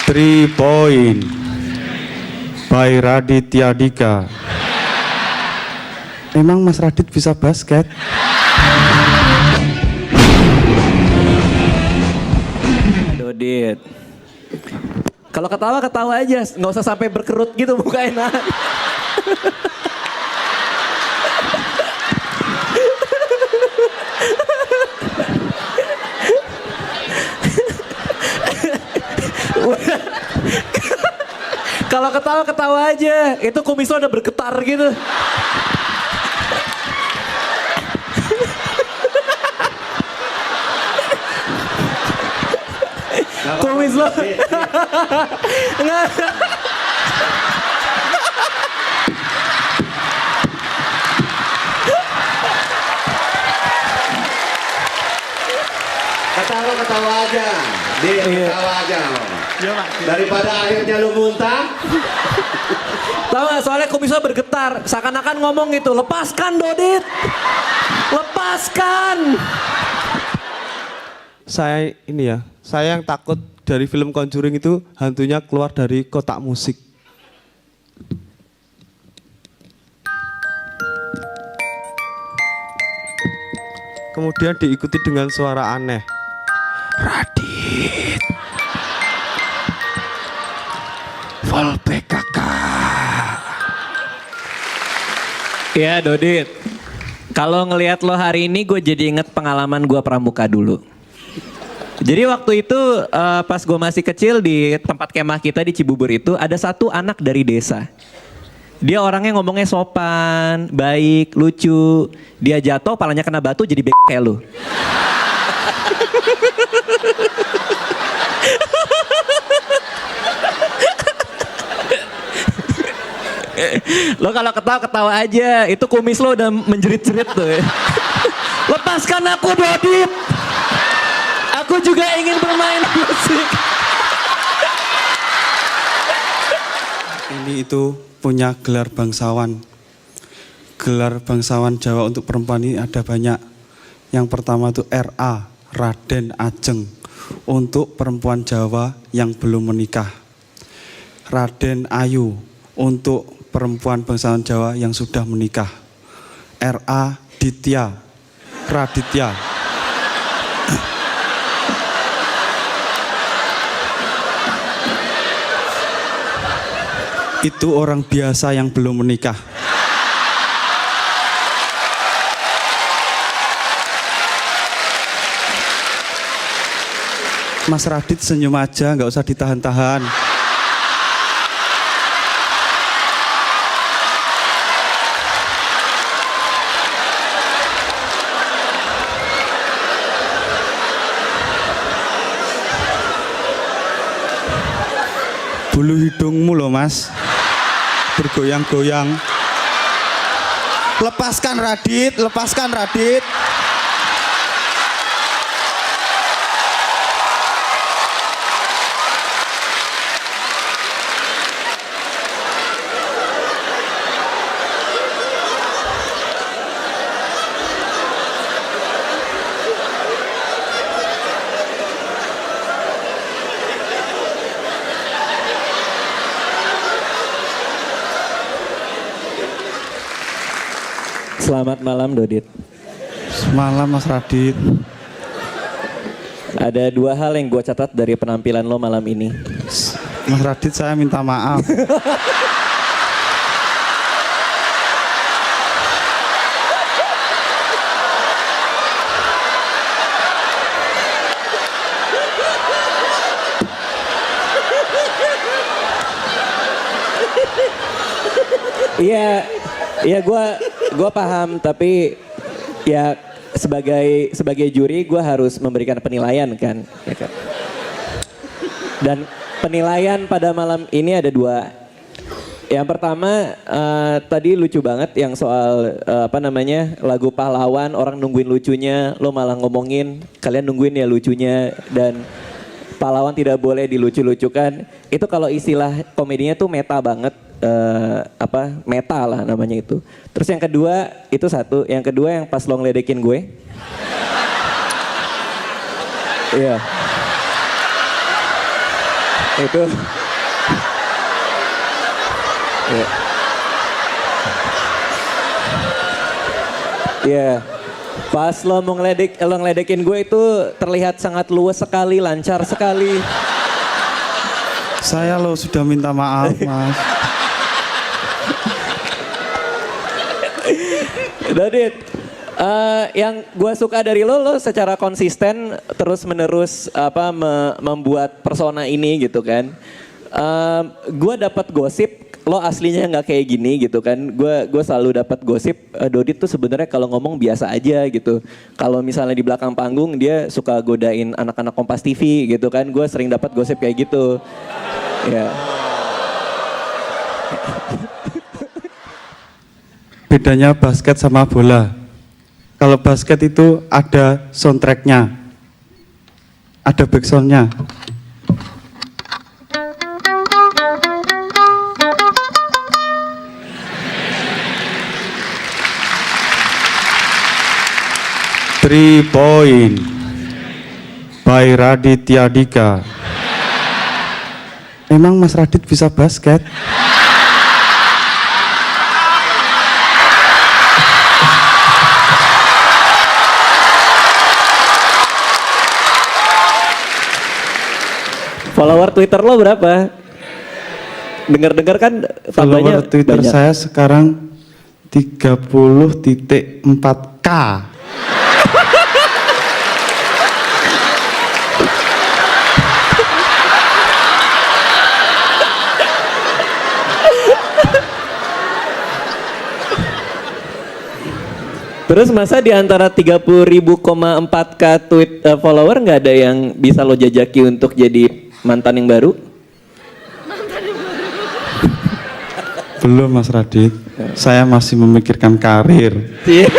3 point by Raditya Dika. Memang Mas Radit bisa basket? Dodit. Kalau ketawa aja, nggak usah sampai berkerut gitu mukanya. Kalau ketawa aja, itu kumis lo udah bergetar gitu. Kumis lo. Enggak. Ketawa aja. Ketawa aja. Daripada akhirnya lu muntah. Tahu gak, soalnya kumis lo bergetar. Seakan-akan ngomong gitu, lepaskan Dodit. Lepaskan. Saya yang takut dari film Conjuring itu hantunya keluar dari kotak musik. Kemudian diikuti dengan suara aneh. Radit. Volpe kakak. Iya Dodit. Kalau ngelihat lo hari ini gue jadi inget pengalaman gue pramuka dulu. Jadi waktu itu pas gue masih kecil di tempat kemah kita di Cibubur itu ada satu anak dari desa. Dia orangnya ngomongnya sopan, baik, lucu. Dia jatuh, palanya kena batu jadi kayak lu. Lo kalau ketawa aja, itu kumis lo udah menjerit-jerit tuh ya. Lepaskan aku Dodit. Aku juga ingin bermain musik. Ini itu punya gelar bangsawan. Gelar bangsawan Jawa untuk perempuan ini ada banyak. Yang pertama itu RA, Raden Ajeng. Untuk perempuan Jawa yang belum menikah. Raden Ayu untuk perempuan bangsawan Jawa yang sudah menikah. RA Ditya, Raditya. Itu orang biasa yang belum menikah. Mas Radit senyum aja, nggak usah ditahan-tahan. Bulu hidungmu loh mas, bergoyang-goyang. Lepaskan Radit, lepaskan Radit. Selamat malam Dodit. Malam Mas Radit. Ada dua hal yang gue catat dari penampilan lo malam ini. Mas Radit saya minta maaf. Iya gue paham, tapi ya sebagai juri gue harus memberikan penilaian kan, ya kan. Dan penilaian pada malam ini ada dua. Yang pertama tadi lucu banget yang soal lagu pahlawan, orang nungguin lucunya, lo malah ngomongin kalian nungguin ya lucunya, dan pahlawan tidak boleh dilucu-lucukan. Itu kalau istilah komedinya tuh meta banget. Meta lah namanya itu. Terus yang kedua itu satu, yang kedua yang pas lo ngeledekin gue. Iya. Itu. Ya. Iya. Pas lo mau ngeledekin gue itu terlihat sangat luas sekali, lancar sekali. Saya lo sudah minta maaf, Mas. Dodit, yang gue suka dari lo secara konsisten terus menerus membuat persona ini gitu kan. Gue dapat gosip lo aslinya nggak kayak gini gitu kan. Gue selalu dapat gosip Dodit tuh sebenarnya kalau ngomong biasa aja gitu. Kalau misalnya di belakang panggung dia suka godain anak-anak Kompas TV gitu kan. Gue sering dapat gosip kayak gitu. Ya. Bedanya basket sama bola. Kalau basket itu ada soundtracknya, ada backsoundnya. Three point by Raditya Dika. Emang Mas Radit bisa basket? Follower Twitter lo berapa? Dengar-dengar kan tambahnya Follower Twitter banyak. saya sekarang 30.4K. Terus masa di antara 30.000,4K tweet follower nggak ada yang bisa lo jajaki untuk jadi mantan yang baru? Belum Mas Radit, saya masih memikirkan karir. Iya.